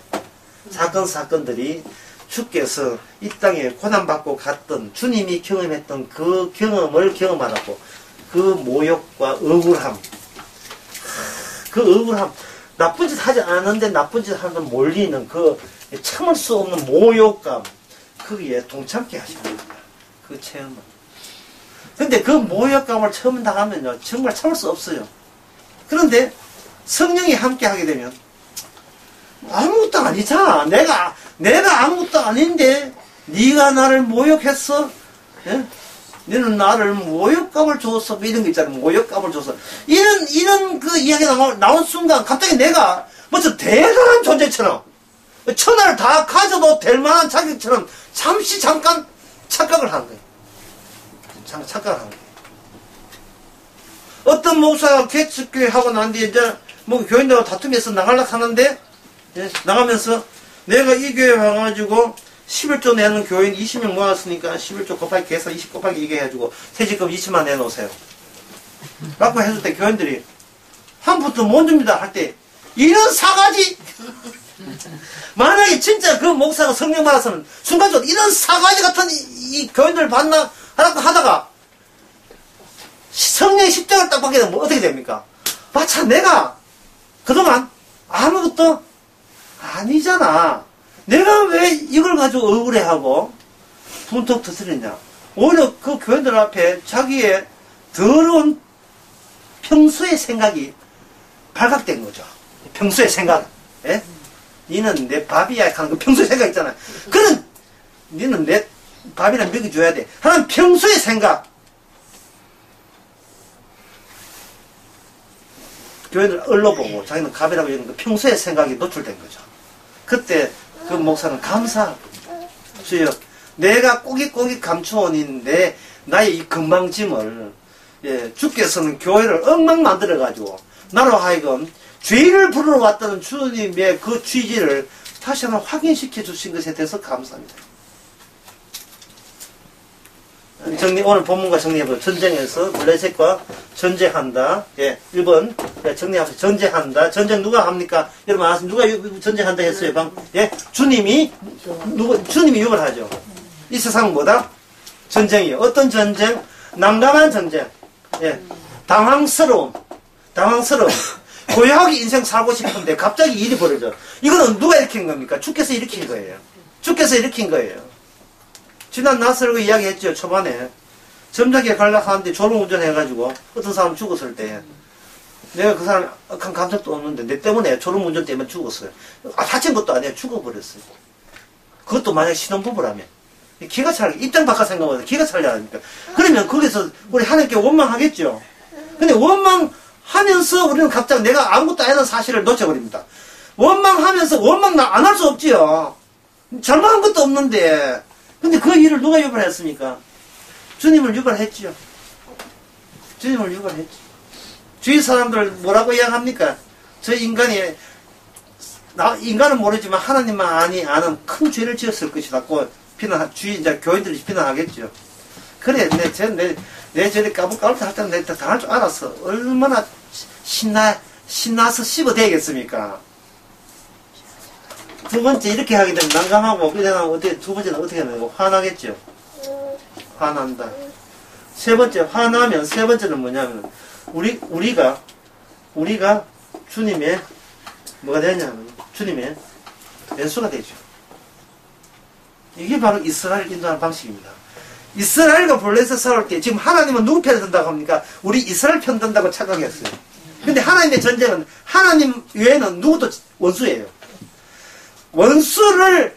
주께서 이 땅에 고난받고 갔던 주님이 경험했던 그 경험을 경험하라고 그 모욕과 억울함, 나쁜 짓 하지 않았는데 나쁜 짓 하는 몰리는 그 참을 수 없는 모욕감, 거기에 동참케 하시는 겁니다. 그 체험을. 근데 그 모욕감을 처음 당하면요, 정말 참을 수 없어요. 그런데 성령이 함께 하게 되면 아무것도 아니잖아. 내가 아무것도 아닌데 네가 나를 모욕했어. 예? 너는 나를 모욕감을 줬어. 이런 거 있잖아. 모욕감을 줬어. 이런 그 이야기가 나온 순간 갑자기 내가 무슨 대단한 존재처럼 천하를 다 가져도 될 만한 자격처럼 잠깐 착각을 하는 거예요. 착각을 하는 거예요. 어떤 목사가 개척교회 하고 난 뒤에 이제 뭐 교인들하고 다투면서 나가려고 하는데, 예, 나가면서 내가 이 교회 와가지고 11조 내는 교인 20명 모았으니까 11조 곱하기 계산 20 곱하기 이게 해가지고 퇴직금 20만 내놓으세요. 라고 해줄 때 교인들이 한 푼도 못 줍니다 할 때 이런 사가지. 만약에 진짜 그 목사가 성령 받았으면 순간적으로 이런 사가지 같은 이 교인들을 받나 하라고 하다가 성령의 십자가를 딱 받게 되면 뭐 어떻게 됩니까? 마차 내가 그동안 아무것도 아니잖아. 내가 왜 이걸 가지고 억울해하고 분통 터뜨리냐. 오히려 그 교인들 앞에 자기의 더러운 평소의 생각이 발각된 거죠. 평소의 생각. 예? 니는 내 밥이야 하는 그 평소의 생각 있잖아. 그런 니는 내 밥이나 먹여줘야 돼 하는 평소의 생각. 교인을 얼러보고 자기는 갑이라고 이런 그 평소의 생각이 노출된 거죠. 그때 그 목사는 감사하고, 주여 내가 꼬깃꼬깃 감추어온인데 나의 이 건방짐을, 예, 주께서는 교회를 엉망 만들어가지고 나로 하여금 죄를 부르러 왔다는 주님의 그 취지를 다시 한번 확인시켜 주신 것에 대해서 감사합니다. 오늘 본문과 정리해보죠. 전쟁에서 블레셋과 전쟁한다. 예, 1번. 예, 정리하세요. 전쟁한다. 전쟁 누가 합니까? 여러분 아십니까? 누가 전쟁한다 했어요? 예, 주님이 유발하죠. 이 세상은 뭐다? 전쟁이에요. 어떤 전쟁? 난감한 전쟁. 예, 당황스러움. 고요하게 인생 살고 싶은데 갑자기 일이 벌어져. 이거는 누가 일으킨 겁니까? 주께서 일으킨 거예요. 지난 낯설고 이야기했죠. 초반에 점잖게 가려고 하는데 졸음운전 해가지고 어떤 사람 죽었을 때 내가 그 사람 억한 감정도 없는데 내 때문에 졸음운전 때문에 죽었어요. 다친 것도 아니에요. 죽어버렸어요. 그것도 만약에 신혼부부라면 기가 찰, 입장 바꿔 생각하면 기가 찰려야 합니까? 그러면 거기서 우리 하나님께 원망하겠죠. 근데 원망하면서 우리는 갑자기 내가 아무것도 안 하는 사실을 놓쳐버립니다. 원망하면서 원망 안 할 수 없지요. 잘못한 것도 없는데. 근데 그 일을 누가 유발했습니까? 주님을 유발했지요. 주위 사람들 뭐라고 이야기합니까? 저 인간은 모르지만 하나님만 아는 큰 죄를 지었을 것이라고 주위 이제 교인들이 비난하겠죠. 그래, 내 저리 까불까불 할 때는 내가 당할 줄 알았어. 얼마나 신나서 씹어대겠습니까? 두 번째 이렇게 하게 되면 난감하고 두 번째는 어떻게 하면 화나겠죠. 화난다. 세 번째 화나면 세 번째는 뭐냐면 우리가 주님의 뭐가 되냐면 주님의 왼수가 되죠. 이게 바로 이스라엘 인도하는 방식입니다. 이스라엘과 블레셋 싸울 때 지금 하나님은 누구 편을 든다고 합니까? 우리 이스라엘 편 든다고 착각했어요. 근데 하나님의 전쟁은 하나님 외에는 누구도 원수예요. 원수를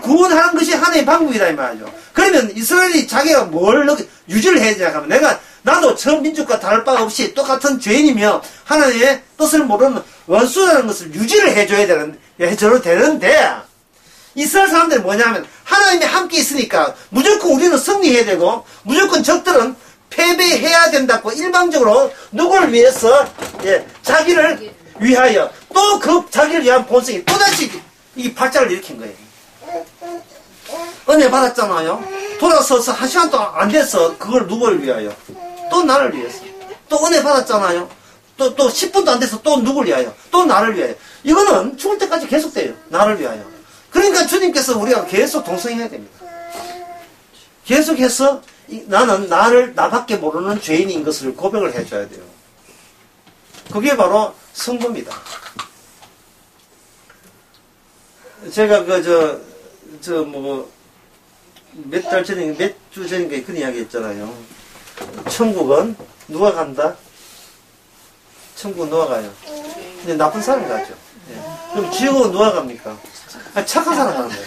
구원하는 것이 하나님의 방법이다 이 말이죠. 그러면 이스라엘이 자기가 뭘 유지를 해야 되냐 하면 나도 전 민족과 다를 바 없이 똑같은 죄인이며 하나님의 뜻을 모르는 원수라는 것을 유지를 해줘도 되는데 이스라엘 사람들은 뭐냐면 하나님이 함께 있으니까 무조건 우리는 승리해야 되고 무조건 적들은 패배해야 된다고 일방적으로 누구를 위해서 자기를 위하여 또 그 자기를 위한 본성이 또다시 이 발작을 일으킨 거예요. 은혜 받았잖아요. 돌아서서 한 시간 동안 안 돼서 그걸 누구를 위하여? 또 나를 위해서. 또 은혜 받았잖아요. 또 10분도 안 돼서 또 누구를 위하여? 또 나를 위하여. 이거는 죽을 때까지 계속돼요. 나를 위하여. 그러니까 주님께서 우리가 계속 동성해야 됩니다. 계속해서 나는 나밖에 모르는 죄인인 것을 고백을 해줘야 돼요. 그게 바로 성부입니다. 제가 몇 달 전에, 몇 주 전인가 그런 이야기 했잖아요. 천국은 누가 간다? 천국은 누가 가요? 근데 나쁜 사람이 가죠. 예. 그럼 지옥은 누가 갑니까? 착한 사람 가는 거예요.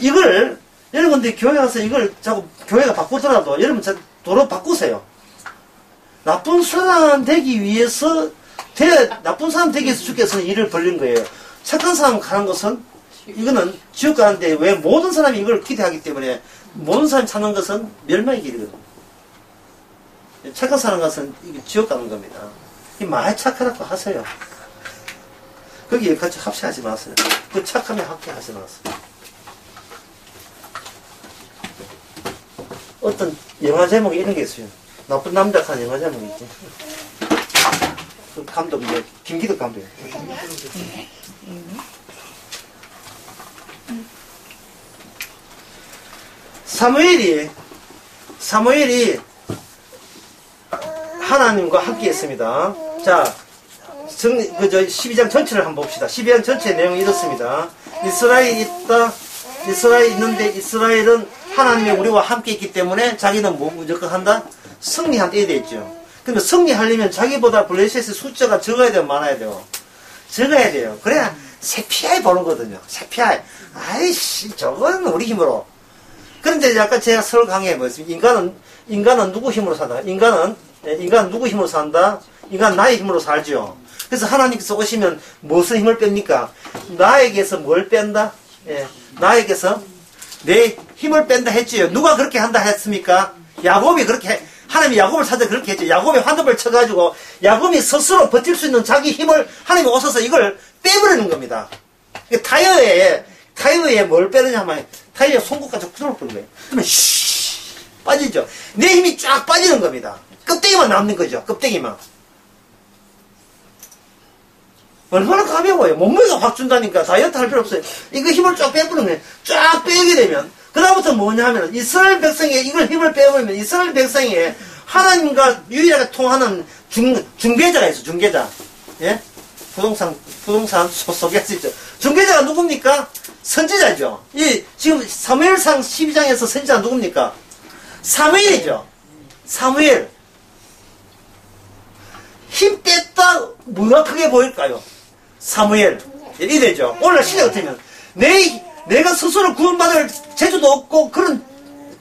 이걸, 여러분들이 교회 와서 이걸 자꾸 교회가 바꾸더라도 여러분 도로 바꾸세요. 나쁜 사람 되기 위해서, 나쁜 사람 되기 위해서 주께서는 일을 벌린 거예요. 착한 사람 가는 것은, 이거는 지옥 가는데 왜 모든 사람이 이걸 기대하기 때문에 모든 사람이 찾는 것은 멸망의 길이거든요. 착한 사람 가서는 지옥 가는 겁니다. 많이 착하라고 하세요. 거기에 같이 합시하지 마세요. 그 착함에 합해하지 마세요. 어떤 영화 제목이 이런 게 있어요. 나쁜 남자 하는 영화 제목이 있지. 그 감독, 김기덕 감독이에요. 사무엘이 하나님과 함께 했습니다. 자, 12장 전체를 한번 봅시다. 12장 전체의 내용이 이렇습니다. 이스라엘이 있는데 이스라엘은 하나님이 우리와 함께 있기 때문에 자기는 뭐 무조건 한다? 승리한다. 이래 있죠. 근데 승리하려면 자기보다 블레셋의 숫자가 적어야 돼요? 많아야 돼요? 적어야 돼요. 그래야 세피아에 보는거든요. 세피아에. 아이씨, 저건 우리 힘으로. 그런데 아까 제가 서로 강의해 보였습니다. 인간은 누구 힘으로 산다? 인간은 누구 힘으로 산다? 인간 나의 힘으로 살죠. 그래서 하나님께서 오시면 무슨 힘을 뺍니까? 나에게서 뭘 뺀다? 예, 나에게서 내 힘을 뺀다 했지요. 누가 그렇게 한다 했습니까? 야곱이 그렇게, 하나님이 야곱을 찾아 그렇게 했죠. 야곱이 환도를 쳐가지고 야곱이 스스로 버틸 수 있는 자기 힘을 하나님이 오셔서 이걸 빼버리는 겁니다. 타이어에 뭘 빼느냐 하면 타이어 손목까지 부드러울 거예요. 그러면 빠지죠. 내 힘이 쫙 빠지는 겁니다. 껍데기만 남는 거죠. 껍데기만. 얼마나 가벼워요. 몸무게가 확 준다니까. 다이어트 할 필요 없어요. 이거 힘을 쫙 빼버리는 거예요. 쫙 빼게 되면 그다음부터 뭐냐 하면 이스라엘 백성에게 이걸 힘을 빼버리면 이스라엘 백성에 하나님과 유일하게 통하는 중개자가 있어. 중개자. 예? 부동산 속에서 있죠. 중개자가 누굽니까? 선지자죠. 지금 사무엘상 12장에서 선지자가 누굽니까? 사무엘이죠. 사무엘. 힘 뺐다 뭐가 크게 보일까요? 사무엘. 이래죠. 오늘 시대 같으면 내가 스스로 구원받을 재주도 없고 그런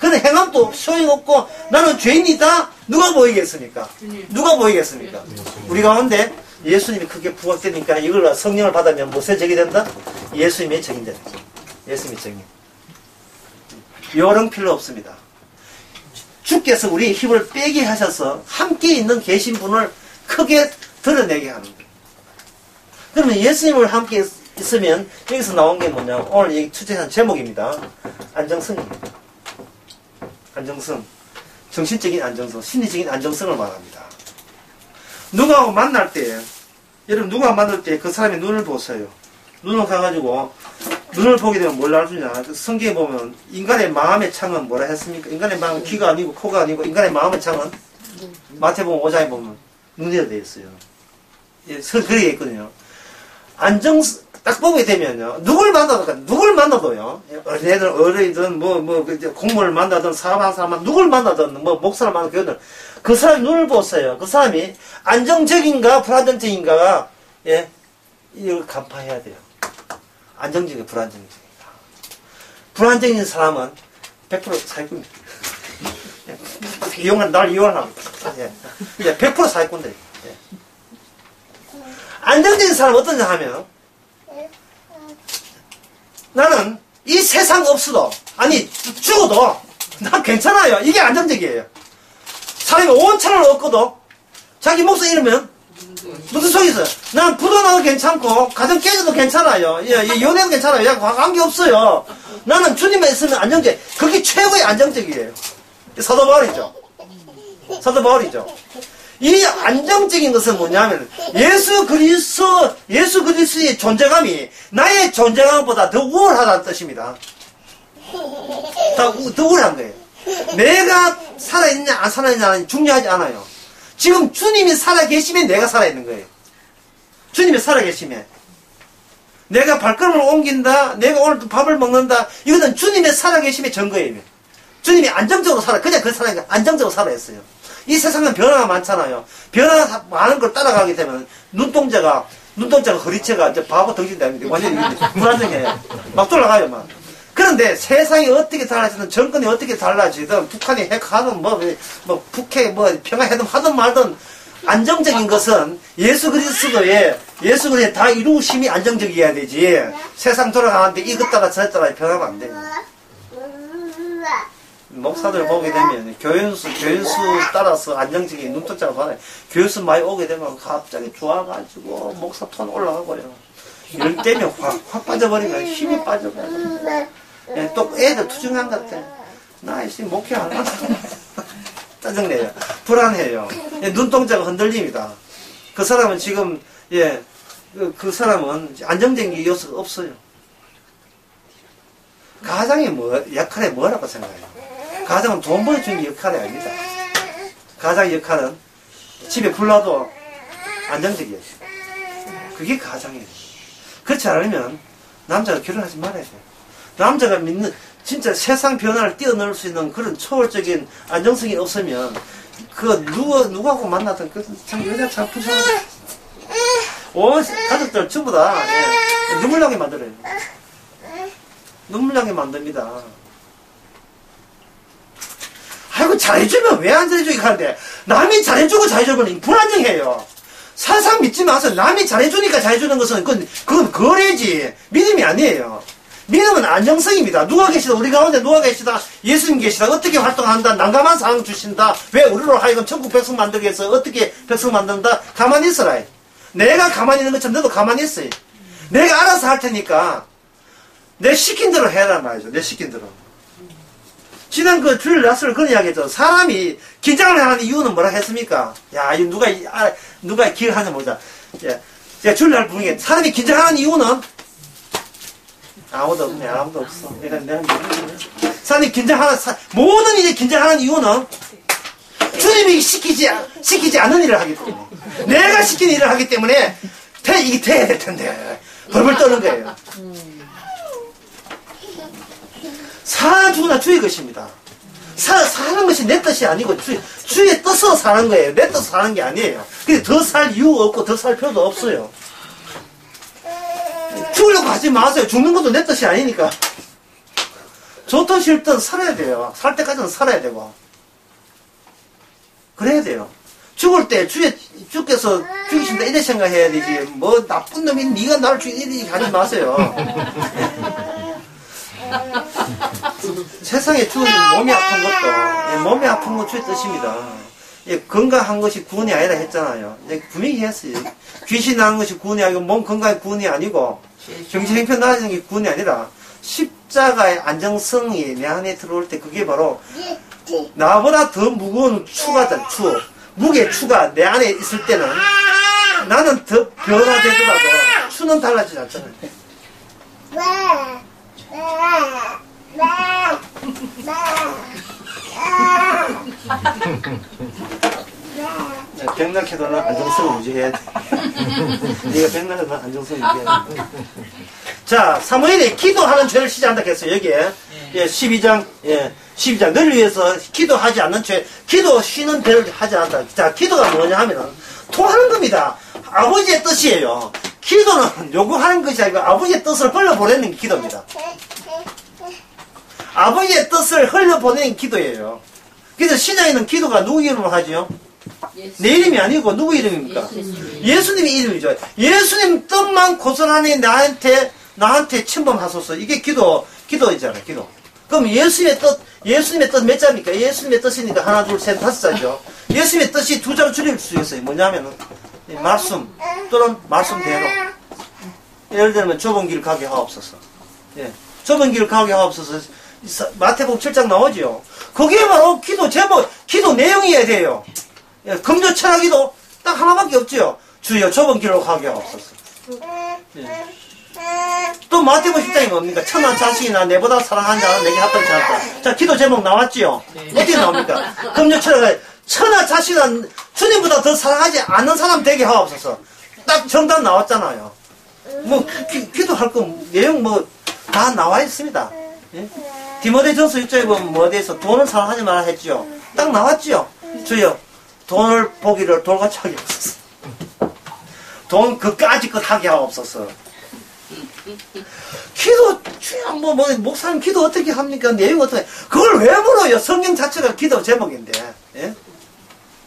행함도 소용없고 나는 죄인이다. 누가 보이겠습니까? 누가 보이겠습니까? 우리 가운데 예수님이 크게 부각되니까 이걸 성령을 받으면 무엇에 적이 된다? 예수님의 적인다. 예수님의 적인. 요령 필요 없습니다. 주께서 우리의 힘을 빼게 하셔서 함께 계신 분을 크게 드러내게 하는 거예요. 그러면 예수님을 함께 있으면 여기서 나온 게 뭐냐? 오늘 이 주제한 제목입니다. 안정성입니다. 안정성. 정신적인 안정성, 심리적인 안정성을 말합니다. 누구하고 만날 때, 여러분 누구하고 만날 때 그 사람의 눈을 보세요. 눈을 가가지고 눈을 보게 되면 뭘 알수냐? 성경에 보면 인간의 마음의 창은 뭐라 했습니까? 인간의 마음은 귀가 아니고 코가 아니고 인간의 마음의 창은 마태복음 5장에 보면 눈이라 되어 있어요. 예, 그렇게 있거든요. 딱 보게 되면요. 누굴 만나도요. 어린이든 공무원을 만나든 사업하는 사람 누굴 만나든 목사를 만나든 교회들 그 사람의 눈을 보세요. 그 사람이 안정적인가 불안정적인가가 예, 이걸 간파해야 돼요. 안정적인가 불안정적인가. 불안정인 사람은 100% 사기꾼입니다. 날 이용하는 100% 사기꾼들. 예. 안정적인 사람은 어떠냐 하면 나는 이 세상 없어도 아니 죽어도 난 괜찮아요. 이게 안정적이에요. 사람이 5원천을 얻고도 자기 목숨 잃으면 무슨 속이 있어요? 난 부도 나도 괜찮고 가정 깨져도 괜찮아요. 예, 연애도 괜찮아요. 야, 관계없어요. 나는 주님만 있으면 안정적. 그게 최고의 안정적이에요. 사도 바울이죠. 사도 바울이죠. 이 안정적인 것은 뭐냐면 예수 그리스도의 존재감이 나의 존재감보다 더 우월하다는 뜻입니다. 더 우월한 거예요. 내가 살아있냐 안 살아있냐는 중요하지 않아요. 지금 주님이 살아계시면 내가 살아있는 거예요. 주님이 살아계시면 내가 발걸음을 옮긴다, 내가 오늘 또 밥을 먹는다, 이거는 주님의 살아계심의 증거예요. 주님이 안정적으로 그냥 그 사람이 안정적으로 살아있어요. 이 세상은 변화가 많잖아요. 변화가 많은 걸 따라가게 되면 눈동자가 허리채가 이제 바보 덩신다는데 완전히 불안정해요. 막 돌아가요, 막. 그런데 세상이 어떻게 달라지든 정권이 어떻게 달라지든 북한이 핵하든 북핵 평화해든 하든 말든 안정적인 것은 예수 그리스도의 다 이루심이 안정적이어야 되지. 세상 돌아가는데 이것 따라 저 따라 변하면 안 돼요. 목사들 보게 되면 교연수 따라서 안정적인 눈동자가 받아요. 교연수 많이 오게 되면 갑자기 좋아가지고 목사 톤 올라가고요. 이럴 때면 확 빠져버리면 힘이 빠져버려요. 예, 또 애들 투정한 것 같아. 나 이씨 목회 안 한다. 짜증내요. 불안해요. 예, 눈동자가 흔들립니다. 그 사람은 지금 그 사람은 안정적인 게 요소가 없어요. 가장의 역할이 뭐라고 생각해요? 가장은 돈 벌어주는 게 역할이 아닙니다. 가장의 역할은 집에 불나도 안정적이에요. 그게 가장이에요. 그렇지 않으면 남자가 결혼하지 말아야 돼요. 남자가 믿는 진짜 세상 변화를 뛰어넘을 수 있는 그런 초월적인 안정성이 없으면 누구하고 만나든 참 여자 참 부셔서 온 가족들 전부 다 눈물 나게 만들어요. 눈물 나게 만듭니다. 아이고 잘해주면 왜 안 잘해주기 하는데 남이 잘해주고 잘해주면 불안정해요. 사상 믿지 마세요. 남이 잘해주니까 잘해주는 것은 그건 거래지 믿음이 아니에요. 믿음은 안정성입니다. 누가 계시다 우리 가운데 누가 계시다 예수님 계시다 어떻게 활동한다 난감한 상황 주신다 왜 우리로 하여금 천국 백성 만들기 위해서 어떻게 백성 만든다 가만히 있어라. 내가 가만히 있는 것처럼 너도 가만히 있어요. 내가 알아서 할 테니까 내 시킨 대로 해라 말이죠. 내 시킨 대로. 지난 그 주일 날수를 그런 이야기 했죠. 사람이 긴장을 하는 이유는 뭐라 했습니까? 야, 이거 누가 기억하냐 보자. 제가 주일 날 부르게 사람이 긴장하는 이유는 아무도 없네. 아무도 없어. 내가 사람이 모든 일에 긴장하는 이유는 주님이 시키지 않은 일을 하기 때문에 내가 시킨 일을 하기 때문에 이게 돼야 될 텐데 벌벌 떠는 거예요. 죽으나 주의 것입니다. 사는 것이 내 뜻이 아니고 주의 뜻으로 사는 거예요. 내 뜻으로 사는 게 아니에요. 근데 더 살 이유가 없고 더 살 필요도 없어요. 죽으려고 하지 마세요. 죽는 것도 내 뜻이 아니니까. 좋든 싫든 살아야 돼요. 살 때까지는 살아야 되고. 그래야 돼요. 죽을 때 주께서 죽이신다 이래 생각해야 되지. 나쁜 놈이 네가 나를 죽이지 하지 마세요. 세상에 주어진 몸이 아픈 것도 몸이 아픈 건 주의 뜻입니다. 건강한 것이 구원이 아니라 했잖아요. 분명히 했어요. 귀신 나는 것이 구원이 아니고 몸 건강이 구원이 아니고 경제 형편 나아지는 게 구원이 아니라 십자가의 안정성이 내 안에 들어올 때 그게 바로 나보다 더 무거운 추가다. 무게 추가 내 안에 있을 때는 나는 더 변화되더라도 추는 달라지지 않잖아요. 백락해도는 안정성을 유지해야 돼. 네가 백락해도는 안정성을 유지해야 돼. 자, 사무엘이 기도하는 죄를 시작한다 했어요. 여기에 12장 너를 위해서 기도하지 않는 죄, 기도 쉬는 죄를 하지 않는다. 자, 기도가 뭐냐 하면은 통하는 겁니다. 아버지의 뜻이에요. 기도는 요구하는 것이 아니고 아버지의 뜻을 흘려보내는 게 기도입니다. 아버지의 뜻을 흘려보내는 기도예요. 그래서 신앙에는 기도가 누구 이름으로 하지요? 내 이름이 아니고 누구 이름입니까? 예수님의 이름이죠. 예수님 뜻만 고선하니 나한테 침범하소서. 이게 기도이잖아요. 기도. 그럼 예수의 뜻, 예수님의 뜻 몇 자입니까? 예수님의 뜻이니까 하나, 둘, 셋, 다섯 자죠. 예수님의 뜻이 두 자로 줄일 수 있어요. 뭐냐면은, 말씀 또는 말씀대로. 예를 들면 좁은 길 가게 하옵소서. 예. 좁은 길 가게 하옵소서. 마태복음 7장 나오죠. 그게 바로 기도 제목, 기도 내용이어야 돼요. 예. 금요 철학기도 딱 하나밖에 없죠. 주여 좁은 길로 가게 하옵소서. 예. 또 마태복음 10장이 뭡니까? 천한 자식이나 내보다 사랑하는 자는 내게 합당치 않다. 자, 기도 제목 나왔지요? 네. 어떻게 나옵니까? 금요 철학에 천하 자식은 주님보다 더 사랑하지 않는 사람 되게 하옵소서. 딱 정답 나왔잖아요. 뭐 기도할 거 내용 뭐 다 나와 있습니다. 예? 디모데전서 6장에 보면 뭐에 대해서 돈을 사랑하지 말라 했죠. 딱 나왔죠. 주여 돈을 보기를 돌같이 하게 하옵소서. 돈 그까지 것 하게 하옵소서. 기도 주여 뭐 목사님 기도 어떻게 합니까? 내용 어떻게? 그걸 왜 물어요? 성경 자체가 기도 제목인데. 예?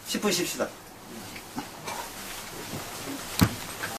10분 쉽시다.